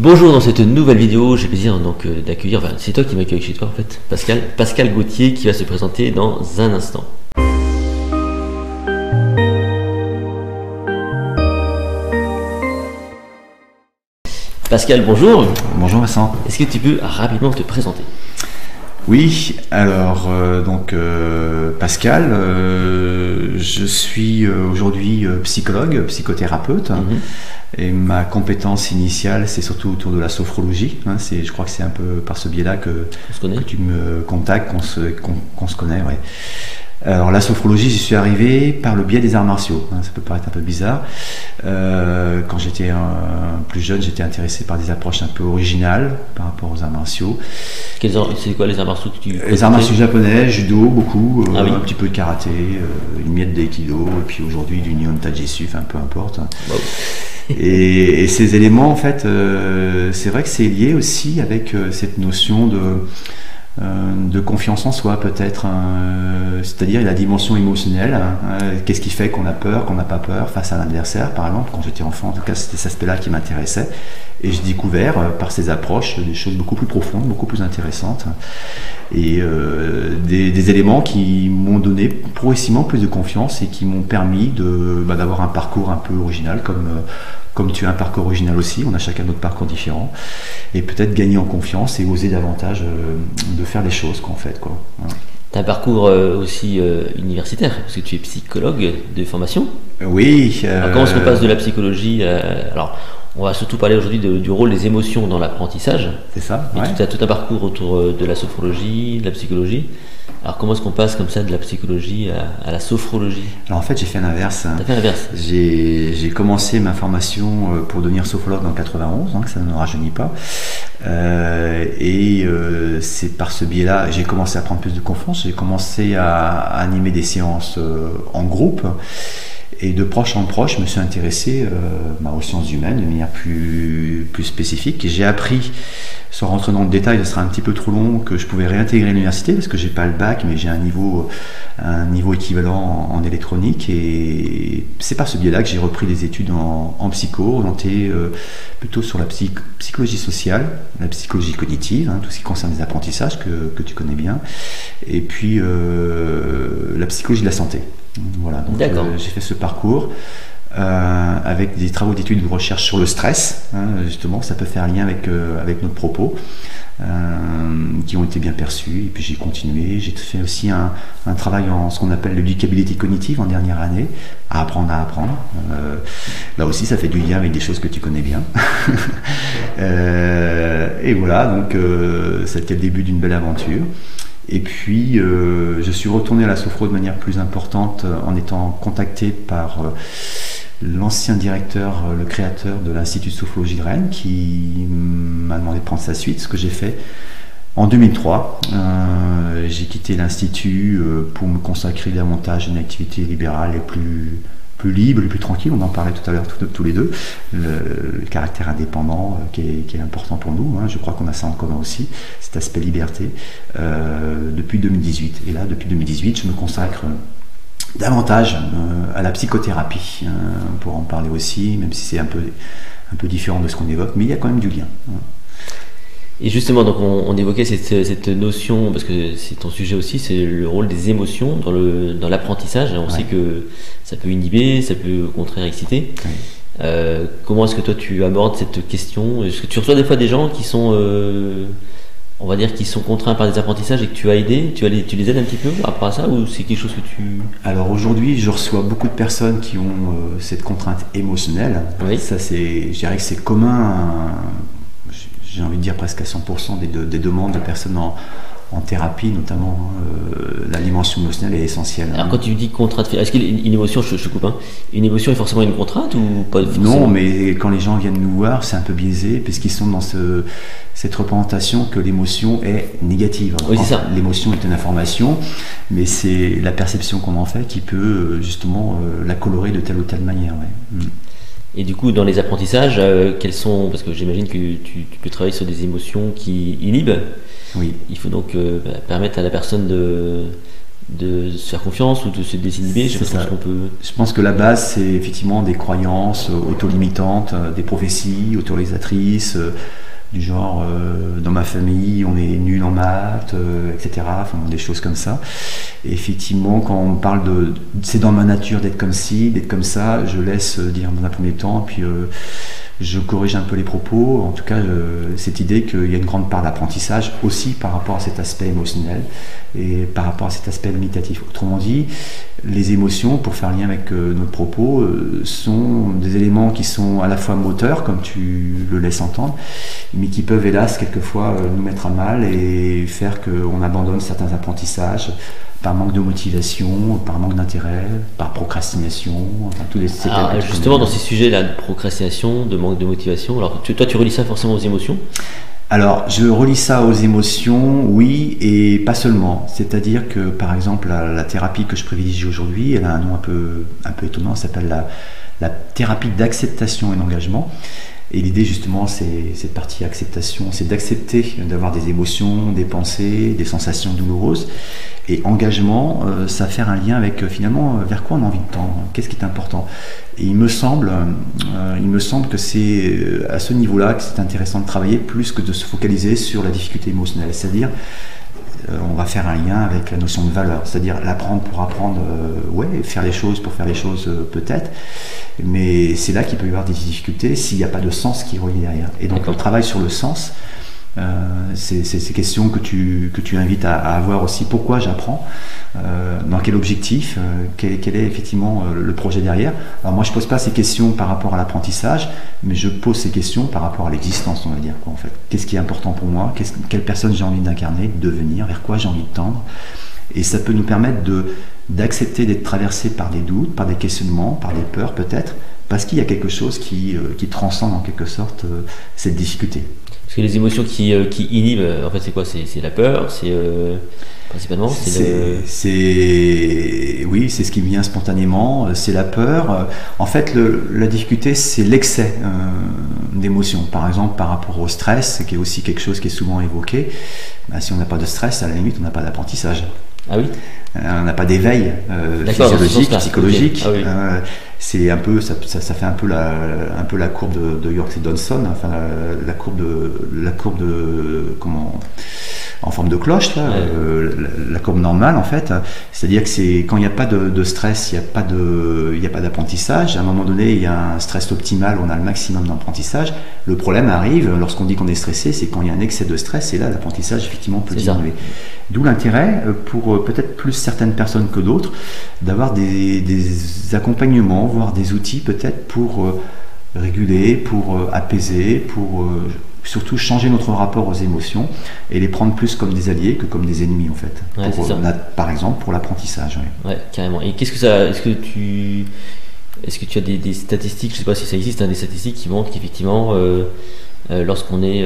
Bonjour, dans cette nouvelle vidéo, j'ai le plaisir donc d'accueillir, enfin, c'est toi qui m'accueilles chez toi en fait, Pascal Gauthier qui va se présenter dans un instant. Pascal, bonjour. Bonjour Vincent. Est-ce que tu peux rapidement te présenter? Oui, alors Pascal, je suis aujourd'hui psychologue, psychothérapeute, et ma compétence initiale c'est surtout autour de la sophrologie. Je crois que c'est un peu par ce biais-là que tu me contactes, qu'on se connaît. Ouais. Alors la sophrologie, j'y suis arrivé par le biais des arts martiaux. Ça peut paraître un peu bizarre. Quand j'étais plus jeune, j'étais intéressé par des approches un peu originales par rapport aux arts martiaux. C'est quoi les arts martiaux que tu... Les arts martiaux japonais, judo beaucoup, oui. Un petit peu de karaté, une miette d'aïkido, et puis aujourd'hui du Nihon Taijutsu, enfin peu importe. Wow. Et ces éléments, en fait, c'est vrai que c'est lié aussi avec cette notion de confiance en soi peut-être, c'est-à-dire la dimension émotionnelle, qu'est-ce qui fait qu'on a peur, qu'on n'a pas peur face à l'adversaire par exemple. Quand j'étais enfant, en tout cas c'était cet aspect-là qui m'intéressait, et j'ai découvert par ces approches des choses beaucoup plus profondes, beaucoup plus intéressantes, et des éléments qui m'ont donné progressivement plus de confiance et qui m'ont permis d'avoir un parcours un peu original comme tu as un parcours original aussi, on a chacun notre parcours différent, et peut-être gagner en confiance et oser davantage de faire les choses en fait. Tu as un parcours aussi universitaire, parce que tu es psychologue de formation. Oui. Alors, comment est-ce qu'on passe de la psychologie alors, on va surtout parler aujourd'hui du rôle des émotions dans l'apprentissage. C'est ça. Et tu as tout un parcours autour de la sophrologie, de la psychologie. Alors comment est-ce qu'on passe comme ça de la psychologie à la sophrologie? Alors en fait j'ai fait l'inverse. T'as fait l'inverse. J'ai commencé ma formation pour devenir sophrologue en 91, que ça ne me rajeunit pas. C'est par ce biais-là, j'ai commencé à prendre plus de confiance, j'ai commencé à animer des séances en groupe. Et de proche en proche, je me suis intéressé aux sciences humaines de manière plus spécifique. Et j'ai appris, sans rentrer dans le détail, ce sera un petit peu trop long, que je pouvais réintégrer l'université parce que j'ai pas le bac, mais j'ai un niveau équivalent en électronique. Et c'est par ce biais-là que j'ai repris des études en psycho, orientées plutôt sur la psychologie sociale, la psychologie cognitive, tout ce qui concerne les apprentissages que tu connais bien, et puis la psychologie de la santé. Voilà, donc j'ai fait ce parcours avec des travaux d'études de recherche sur le stress, justement, ça peut faire lien avec notre propos, qui ont été bien perçus, et puis j'ai continué, j'ai fait aussi un travail en ce qu'on appelle l'éducabilité cognitive en dernière année, à apprendre. Là aussi ça fait du lien avec des choses que tu connais bien. Et voilà, donc c'était le début d'une belle aventure. Et puis, je suis retourné à la sophro de manière plus importante en étant contacté par l'ancien directeur, le créateur de l'Institut de sophrologie de Rennes, qui m'a demandé de prendre sa suite, ce que j'ai fait en 2003. J'ai quitté l'Institut pour me consacrer davantage à une activité libérale et plus libre et plus tranquille. On en parlait tout à l'heure tous les deux, le caractère indépendant qui est important pour nous, je crois qu'on a ça en commun aussi, cet aspect liberté, depuis 2018. Et là, depuis 2018, je me consacre davantage à la psychothérapie, pour en parler aussi, même si c'est un peu différent de ce qu'on évoque, mais il y a quand même du lien. Et justement, donc on évoquait cette notion, parce que c'est ton sujet aussi, c'est le rôle des émotions dans l'apprentissage. On sait que ça peut inhiber, ça peut au contraire exciter. Oui. Comment est-ce que toi tu abordes cette question? Est-ce que tu reçois des fois des gens qui sont, on va dire, qui sont contraints par des apprentissages et que tu as aidé, tu les aides un petit peu par rapport à ça, ou c'est quelque chose que tu... Alors aujourd'hui, je reçois beaucoup de personnes qui ont cette contrainte émotionnelle. Oui. Ça, je dirais que c'est commun. J'ai envie de dire presque à 100% des demandes de personnes en thérapie, notamment la dimension émotionnelle est essentielle. Alors quand tu dis contrainte, est-ce qu'une émotion, je te coupe, une émotion est forcément une contrainte ou pas forcément? Non, mais quand les gens viennent nous voir, c'est un peu biaisé, puisqu'ils sont dans cette représentation que l'émotion est négative. Oui, c'est ça. L'émotion est une information, mais c'est la perception qu'on en fait qui peut justement la colorer de telle ou telle manière. Ouais. Et du coup, dans les apprentissages, quels sont, parce que j'imagine que tu peux travailler sur des émotions qui inhibent. Oui. Il faut donc permettre à la personne de se faire confiance ou de se désinhiber? Je pense qu'on peut... Je pense que la base, c'est effectivement des croyances auto-limitantes, des prophéties autorisatrices, du genre dans ma famille on est nul en maths, etc. Enfin, des choses comme ça. Et effectivement, quand on parle de c'est dans ma nature d'être comme ci, d'être comme ça, je laisse dire dans un premier temps, puis je corrige un peu les propos. En tout cas, cette idée qu'il y a une grande part d'apprentissage aussi par rapport à cet aspect émotionnel et par rapport à cet aspect limitatif. Autrement dit, les émotions, pour faire lien avec notre propos, sont des éléments qui sont à la fois moteurs, comme tu le laisses entendre, mais qui peuvent hélas quelquefois nous mettre à mal et faire qu'on abandonne certains apprentissages par manque de motivation, par manque d'intérêt, par procrastination, enfin tous les justement dans ces sujets-là de procrastination, de manque de motivation, alors toi tu relis ça forcément aux émotions? Alors, je relie ça aux émotions, oui, et pas seulement. C'est-à-dire que, par exemple, la thérapie que je privilégie aujourd'hui, elle a un nom un peu étonnant, elle s'appelle la thérapie d'acceptation et d'engagement. Et l'idée, justement, c'est cette partie acceptation, c'est d'accepter d'avoir des émotions, des pensées, des sensations douloureuses. Et engagement, ça fait un lien avec, finalement, vers quoi on a envie de tendre, qu'est-ce qui est important. Et il me semble que c'est à ce niveau-là que c'est intéressant de travailler plus que de se focaliser sur la difficulté émotionnelle. C'est-à-dire, on va faire un lien avec la notion de valeur, c'est-à-dire l'apprendre pour apprendre, faire les choses pour faire les choses peut-être, mais c'est là qu'il peut y avoir des difficultés s'il n'y a pas de sens qui relie derrière. Et donc le travail sur le sens, c'est ces questions que tu invites à avoir aussi. Pourquoi j'apprends, dans quel objectif, quel est effectivement le projet derrière. Alors moi je pose pas ces questions par rapport à l'apprentissage, mais je pose ces questions par rapport à l'existence, on va dire, quoi, en fait. Qu'est-ce qui est important pour moi, quelle personne j'ai envie d'incarner, de devenir, vers quoi j'ai envie de tendre. Et ça peut nous permettre d'accepter d'être traversé par des doutes, par des questionnements, par des peurs peut-être, parce qu'il y a quelque chose qui transcende en quelque sorte cette difficulté. Parce que les émotions qui inhibent, en fait, c'est quoi? C'est la peur, c'est principalement. Oui, c'est ce qui vient spontanément. C'est la peur. En fait, la difficulté, c'est l'excès d'émotions. Par exemple, par rapport au stress, qui est aussi quelque chose qui est souvent évoqué. Ben, si on n'a pas de stress, à la limite, on n'a pas d'apprentissage. Ah oui. On n'a pas d'éveil physiologique, psychologique. Okay. Ah oui. C'est un peu, ça fait un peu la courbe de York et Dodson, enfin la courbe de comment, en forme de cloche là, la courbe normale en fait. C'est-à-dire que c'est quand il n'y a pas de stress, il n'y a pas d'apprentissage. À un moment donné, il y a un stress optimal, on a le maximum d'apprentissage. Le problème arrive lorsqu'on dit qu'on est stressé, c'est quand il y a un excès de stress, et là l'apprentissage effectivement peut diminuer. D'où l'intérêt pour peut-être plus certaines personnes que d'autres d'avoir des accompagnements, voire des outils peut-être pour réguler, pour apaiser, pour surtout changer notre rapport aux émotions et les prendre plus comme des alliés que comme des ennemis en fait. Par exemple pour l'apprentissage. Ouais, carrément. Et qu'est-ce que ça, est-ce que tu as des statistiques, je sais pas si ça existe, des statistiques qui montrent qu'effectivement lorsqu'on est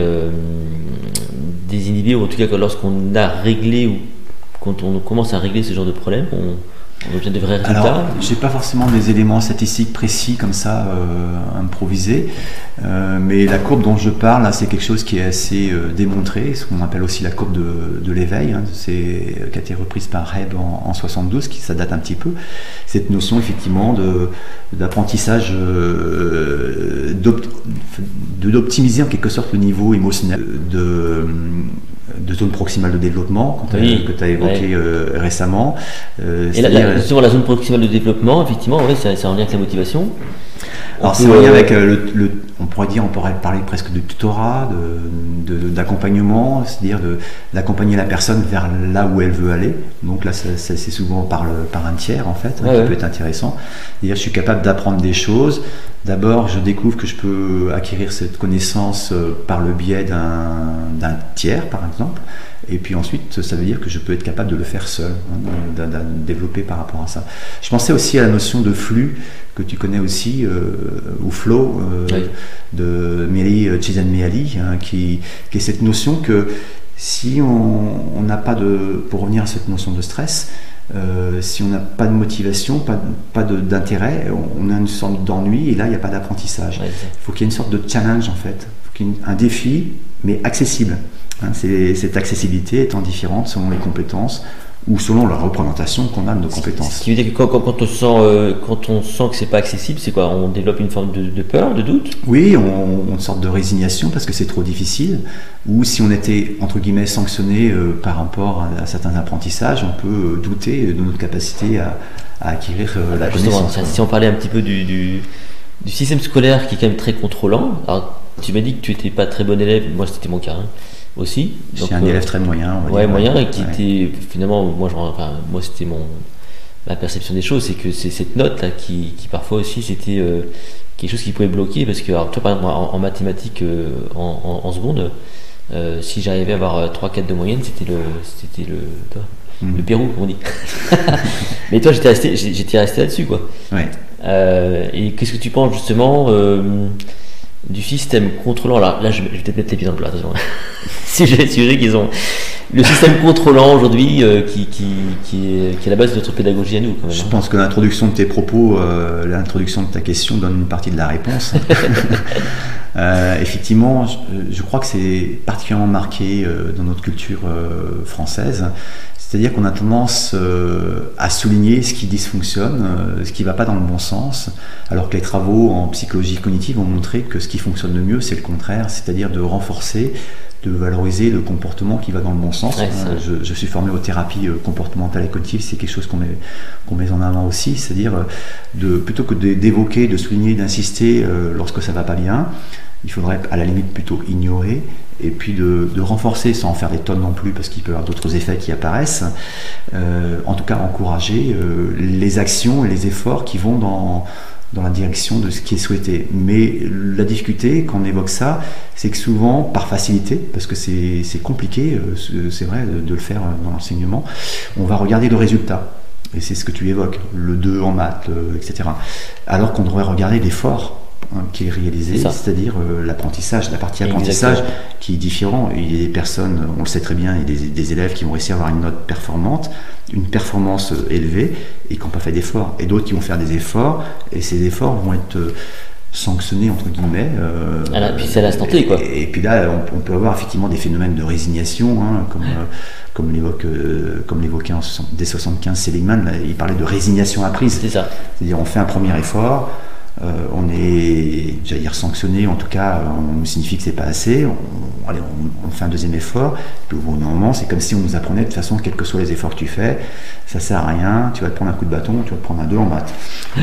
désinhibé, ou en tout cas lorsqu'on a réglé, ou quand on commence à régler ce genre de problème, on obtient des vrais résultats? Alors, j'ai pas forcément des éléments statistiques précis comme ça, improvisés, mais la courbe dont je parle, là, c'est quelque chose qui est assez démontré, ce qu'on appelle aussi la courbe de l'éveil, qui a été reprise par Hebb en 72, ça date un petit peu. Cette notion effectivement d'apprentissage, d'optimiser en quelque sorte le niveau émotionnel de zone proximale de développement que tu as évoqué récemment. Et justement la zone proximale de développement, effectivement, c'est en lien avec la motivation. Alors c'est en lien avec on pourrait parler presque de tutorat, d'accompagnement, c'est-à-dire d'accompagner la personne vers là où elle veut aller. Donc là, c'est souvent par un tiers en fait, qui peut être intéressant. C'est-à-dire, je suis capable d'apprendre des choses. D'abord, je découvre que je peux acquérir cette connaissance par le biais d'un tiers, par exemple. Et puis ensuite, ça veut dire que je peux être capable de le faire seul, de développer par rapport à ça. Je pensais aussi à la notion de flux, que tu connais aussi, ou flow, de Mary Csikszentmihalyi, qui est cette notion que si on n'a pas pour revenir à cette notion de stress, si on n'a pas de motivation, pas d'intérêt, on a une sorte d'ennui, et là il n'y a pas d'apprentissage. Il faut qu'il y ait une sorte de challenge en fait, il faut qu'il y ait un défi, mais accessible. Cette accessibilité étant différente selon les compétences ou selon la représentation qu'on a de nos compétences. Ce qui veut dire que quand on sent que c'est pas accessible, c'est quoi? On développe une forme de peur, de doute? Oui, on une sorte de résignation parce que c'est trop difficile. Ou si on était, entre guillemets, sanctionné par rapport à certains apprentissages, on peut douter de notre capacité à acquérir la connaissance. Si on parlait un petit peu du système scolaire qui est quand même très contrôlant. Alors, tu m'as dit que tu n'étais pas très bon élève, moi c'était mon cas aussi. J'étais un élève très moyen, on va ouais, dire. Moyen, et qui était finalement, moi c'était ma perception des choses, c'est que c'est cette note là qui parfois aussi c'était quelque chose qui pouvait bloquer, parce que alors, toi par exemple en mathématiques en seconde, si j'arrivais à avoir 3-4 de moyenne, c'était le Pérou, comme on dit. Mais toi, j'étais resté là-dessus, quoi. Ouais. Et qu'est-ce que tu penses justement du système contrôlant? Là, je vais peut-être mettre les pieds dans le plat, attention. sujet qu'ils ont. Le système contrôlant aujourd'hui qui est la base de notre pédagogie à nous, quand même. Je pense que l'introduction de tes propos, l'introduction de ta question donne une partie de la réponse. Effectivement, je crois que c'est particulièrement marqué dans notre culture française. C'est-à-dire qu'on a tendance à souligner ce qui dysfonctionne, ce qui ne va pas dans le bon sens, alors que les travaux en psychologie cognitive ont montré que ce qui fonctionne le mieux, c'est le contraire, c'est-à-dire de renforcer, de valoriser le comportement qui va dans le bon sens. Ouais, je suis formé aux thérapies comportementales et cognitives, c'est quelque chose qu'on met en avant aussi, c'est-à-dire plutôt que d'évoquer, de souligner, d'insister lorsque ça ne va pas bien, il faudrait à la limite plutôt ignorer, et puis de renforcer sans en faire des tonnes non plus, parce qu'il peut y avoir d'autres effets qui apparaissent, en tout cas encourager les actions et les efforts qui vont dans la direction de ce qui est souhaité. Mais la difficulté quand on évoque ça, c'est que souvent, par facilité, parce que c'est compliqué, c'est vrai, de le faire dans l'enseignement, on va regarder le résultat. Et c'est ce que tu évoques, le 2 en maths, etc. Alors qu'on devrait regarder l'effort qui est réalisé, c'est-à-dire l'apprentissage, la partie apprentissage. Exactement. Qui est différent. Il y a des personnes, on le sait très bien, il y a des élèves qui vont réussir à avoir une note performante, une performance élevée, et qui n'ont pas fait d'efforts. Et d'autres qui vont faire des efforts, et ces efforts vont être sanctionnés, entre guillemets. Puis c'est à l'instant T, quoi. Et puis là, on peut avoir effectivement des phénomènes de résignation, comme l'évoquait dès 75 Seligman, là, il parlait de résignation apprise. C'est ça. C'est-à-dire on fait un premier effort, on est, j'allais dire, sanctionné, en tout cas, on nous signifie que c'est pas assez, on fait un deuxième effort, puis au bout d'un moment, c'est comme si on nous apprenait de toute façon, quels que soient les efforts que tu fais, ça sert à rien, tu vas te prendre un coup de bâton, tu vas te prendre un 2 en maths.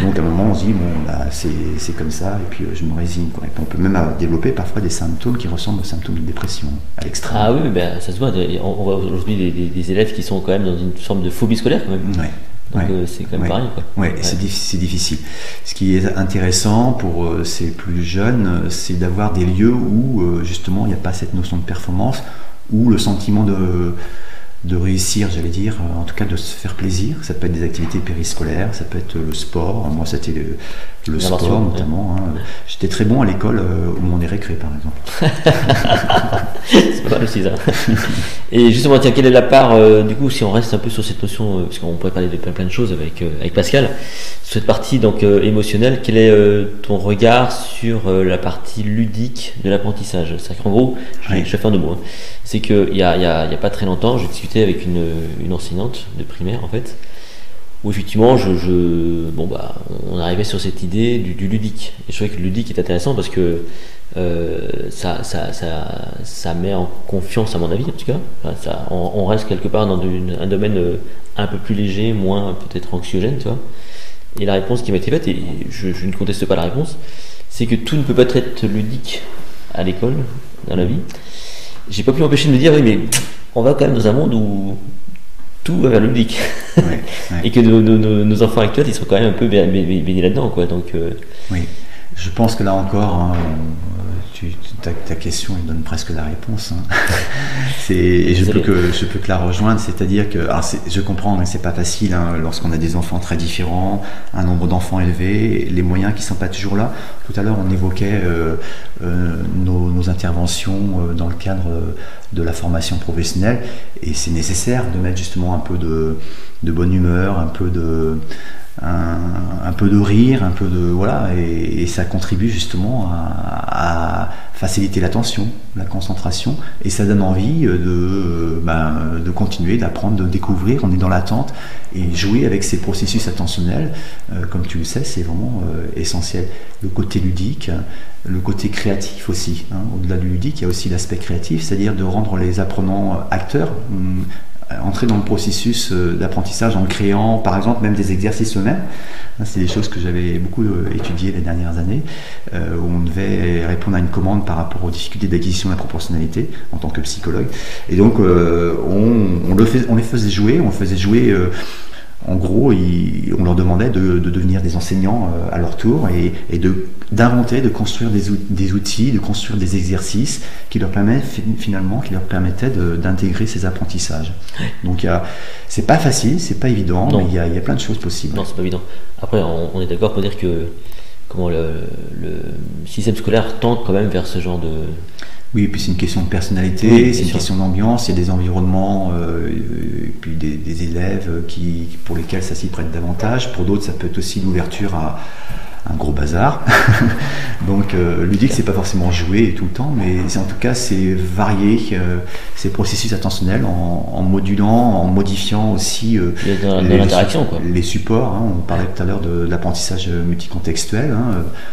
Donc à un moment, on se dit, bon, là, c'est comme ça, et puis je me résigne, quoi. Et puis, on peut même développer parfois des symptômes qui ressemblent aux symptômes de dépression, à l'extrême. Ah oui, ben, ça se voit, on voit aujourd'hui des élèves qui sont quand même dans une forme de phobie scolaire, quand même. Ouais. Donc c'est quand même pareil, quoi. Ouais, c'est difficile. Ce qui est intéressant pour ces plus jeunes, c'est d'avoir des lieux où justement il n'y a pas cette notion de performance, où le sentiment de réussir, j'allais dire, en tout cas de se faire plaisir. Ça peut être des activités périscolaires, ça peut être le sport. Moi, c'était le sport notamment. Ouais. J'étais très bon à l'école au moment des récrés, par exemple. C'est pas mal aussi, ça. Et justement, tiens, quelle est la part, du coup, si on reste un peu sur cette notion, parce qu'on pourrait parler de plein de choses avec Pascal, sur cette partie donc émotionnelle, quel est ton regard sur la partie ludique de l'apprentissage? C'est-à-dire qu'en gros, je vais faire 2 mots. C'est qu'il y a pas très longtemps, j'ai discuté avec une enseignante de primaire, en fait, où effectivement on arrivait sur cette idée du ludique. Et je trouvais que le ludique est intéressant parce que ça met en confiance, à mon avis en tout cas. Enfin, on reste quelque part dans un domaine un peu plus léger, moins peut-être anxiogène, tu vois. Et la réponse qui m'a été faite, et je ne conteste pas la réponse, c'est que tout ne peut pas être ludique à l'école, dans la vie. J'ai pas pu m'empêcher de me dire, oui, mais on va quand même dans un monde où tout va vers le ludique. Ouais. Et que nos enfants actuels, ils sont quand même un peu baignés là-dedans, quoi. Donc, oui, je pense que là encore, ta question elle donne presque la réponse. Et je peux que la rejoindre, c'est-à-dire que, je comprends, mais c'est pas facile lorsqu'on a des enfants très différents, un nombre d'enfants élevé, les moyens qui sont pas toujours là. Tout à l'heure, on évoquait nos interventions dans le cadre de la formation professionnelle, et c'est nécessaire de mettre justement un peu de bonne humeur, un peu un peu de rire, un peu de voilà, et ça contribue justement à faciliter l'attention, la concentration, et ça donne envie de continuer, d'apprendre, de découvrir. On est dans l'attente et jouer avec ces processus attentionnels, comme tu le sais, c'est vraiment essentiel. Le côté ludique, le côté créatif aussi. Au-delà du ludique, il y a aussi l'aspect créatif, c'est-à-dire de rendre les apprenants acteurs. Entrer dans le processus d'apprentissage en créant par exemple même des exercices eux-mêmes. C'est des choses que j'avais beaucoup étudiées les dernières années, où on devait répondre à une commande par rapport aux difficultés d'acquisition de la proportionnalité en tant que psychologue, et donc on les faisait jouer, en gros, on leur demandait de devenir des enseignants à leur tour, et d'inventer, de construire des outils, de construire des exercices qui leur permettaient d'intégrer ces apprentissages. Donc c'est pas facile, c'est pas évident, mais il y a plein de choses possibles. Non, c'est pas évident. Après, on est d'accord pour dire que le système scolaire tend quand même vers ce genre de... Oui, et puis c'est une question de personnalité, oui, c'est une question d'ambiance, il y a des environnements, et puis des élèves pour lesquels ça s'y prête davantage, pour d'autres ça peut être aussi l'ouverture à un gros bazar. Donc ludique, c'est pas forcément jouer tout le temps, mais en tout cas c'est varier ces processus attentionnels en modulant, en modifiant aussi les supports. On parlait tout à l'heure de l'apprentissage multicontextuel,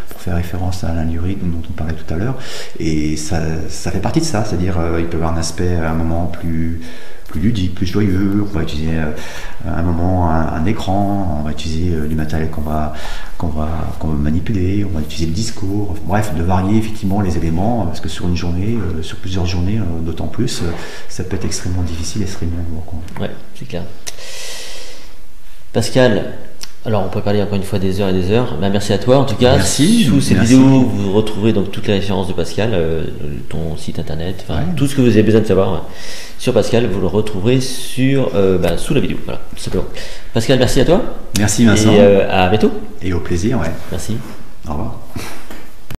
pour faire référence à l'algorithme dont on parlait tout à l'heure, et ça fait partie de ça, c'est-à-dire il peut y avoir un aspect à un moment plus ludique, plus joyeux. On va utiliser un moment un écran, on va utiliser du matériel qu'on va manipuler, on va utiliser le discours, bref, de varier effectivement les éléments, parce que sur une journée, sur plusieurs journées d'autant plus, ça peut être extrêmement difficile, extrêmement lourd. Ouais, c'est clair. Pascal, alors on peut parler encore une fois des heures et des heures. Merci à toi en tout cas. Merci. Sous cette vidéo, vous retrouverez donc toutes les références de Pascal, ton site internet, tout ce que vous avez besoin de savoir sur Pascal, vous le retrouverez sous la vidéo. Voilà, tout simplement. Pascal, merci à toi. Merci Vincent. Et à bientôt. Et au plaisir, ouais. Merci. Au revoir.